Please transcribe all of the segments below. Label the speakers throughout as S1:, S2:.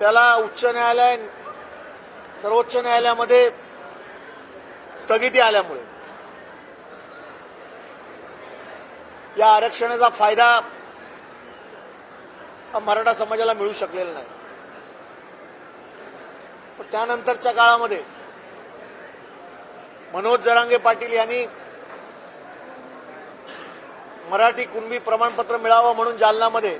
S1: त्याला उच्च न्यायालय सर्वोच्च न्यायालयामध्ये स्थगिती आल्यामुळे या आरक्षणाचा फायदा हा मराठा समाजाला मिळू शकलेला नाही। पण त्यानंतरच्या काळामध्ये मनोज जरांगे पाटील यांनी मराठी कुणबी प्रमाणपत्र मिळावं म्हणून जालन्यामध्ये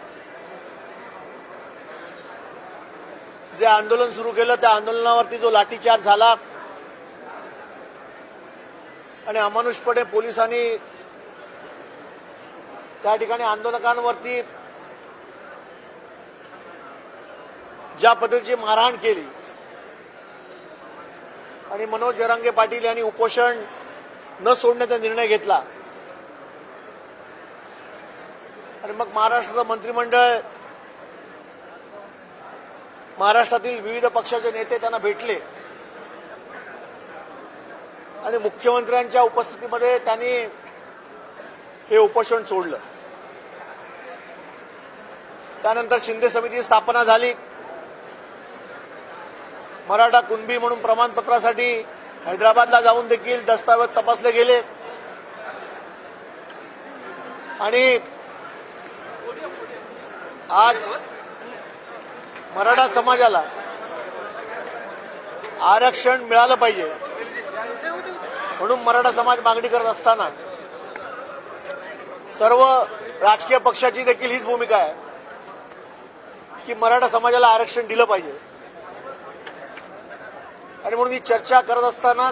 S1: जे आंदोलन सुरू केलं त्या आंदोलनावरती जो लाठीचार्ज झाला आणि अमानुषपणे पोलिसांनी त्या ठिकाणी आंदोलकांवरती ज्या पद्धतीची मारहाण केली आणि मनोज जरांगे पाटील यांनी उपोषण न सोडण्याचा निर्णय घेतला आणि मग महाराष्ट्राचं मंत्रिमंडळ महाराष्ट्रातील विविध पक्षाचे नेते त्यांना भेटले आणि मुख्यमंत्र्यांच्या उपस्थितीमध्ये त्यांनी हे उपोषण सोडलं। त्यानंतर शिंदे समितीची स्थापना झाली। मराठा कुणबी म्हणून प्रमाणपत्रासाठी हैदराबादला जाऊन देखील दस्तावेज तपासले गेले आणि आज मराठा समाजाला आरक्षण मिळालं पाहिजे म्हणून मराठा समाज मागणी करत असताना सर्व राजकीय पक्षाची देखील हीच भूमिका आहे की मराठा समाजाला आरक्षण दिलं पाहिजे। आणि म्हणून ही चर्चा करत असताना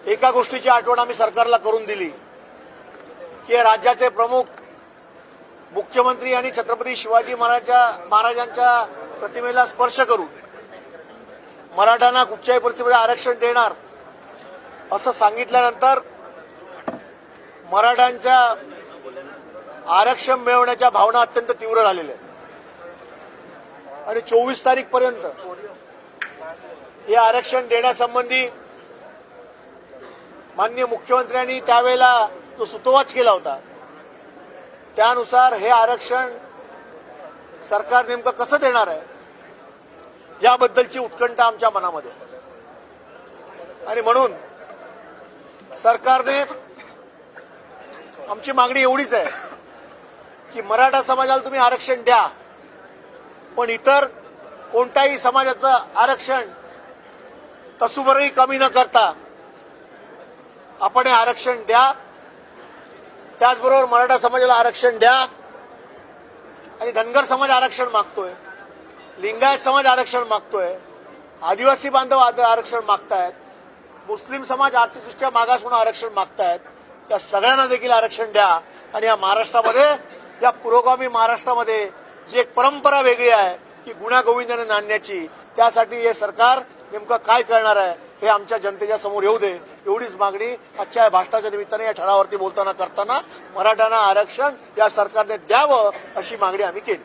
S1: एका गोष्टीची आठवण आम्ही सरकारला करून दिली की राज्याचे प्रमुख मुख्यमंत्री आणि छत्रपती शिवाजी महाराजांच्या प्रतिमेला स्पर्श करून मराठ्यांना कुठच्याही परिस्थितीमध्ये आरक्षण देणार असं सांगितल्यानंतर मराठ्यांच्या आरक्षण मिळवण्याच्या भावना अत्यंत तीव्र झालेल्या आहेत आणि 24 तारीखपर्यंत हे आरक्षण देण्यासंबंधी माननीय मुख्यमंत्र्यांनी त्यावेळेला जो सुतोवाच केला होता त्यानुसार हे आरक्षण सरकार नेमकं कसं देणार आहे याबद्दलची उत्कंठा आमच्या मनामध्ये आणि म्हणून सरकारने आमची मागणी एवढीच आहे की मराठा समाजाला तुम्ही आरक्षण द्या पण इतर कोणत्याही समाजाचं आरक्षण तसूभरही कमी न करता आपण हे आरक्षण द्या। त्याचबरोबर मराठा समाजाला आरक्षण द्या आणि धनगर समाज आरक्षण मागतोय, लिंगायत समाज आरक्षण मागतोय, आदिवासी बांधव आरक्षण मागतायत, मुस्लिम समाज आर्थिकदृष्ट्या मागास म्हणून आरक्षण मागतायत। त्या सगळ्यांना देखील आरक्षण द्या आणि या महाराष्ट्रामध्ये या पुरोगामी महाराष्ट्रामध्ये जी एक परंपरा वेगळी आहे की गुण्यागोविंदाने नांदण्याची त्यासाठी हे सरकार नेमकं काय करणार आहे हे आमच्या जनतेच्या समोर येऊ दे एवढीच मागणी आजच्या भाषणाच्या निमित्ताने या ठरावावरती बोलताना करताना मराठ्यांना आरक्षण या सरकारने द्यावं अशी मागणी आम्ही केली।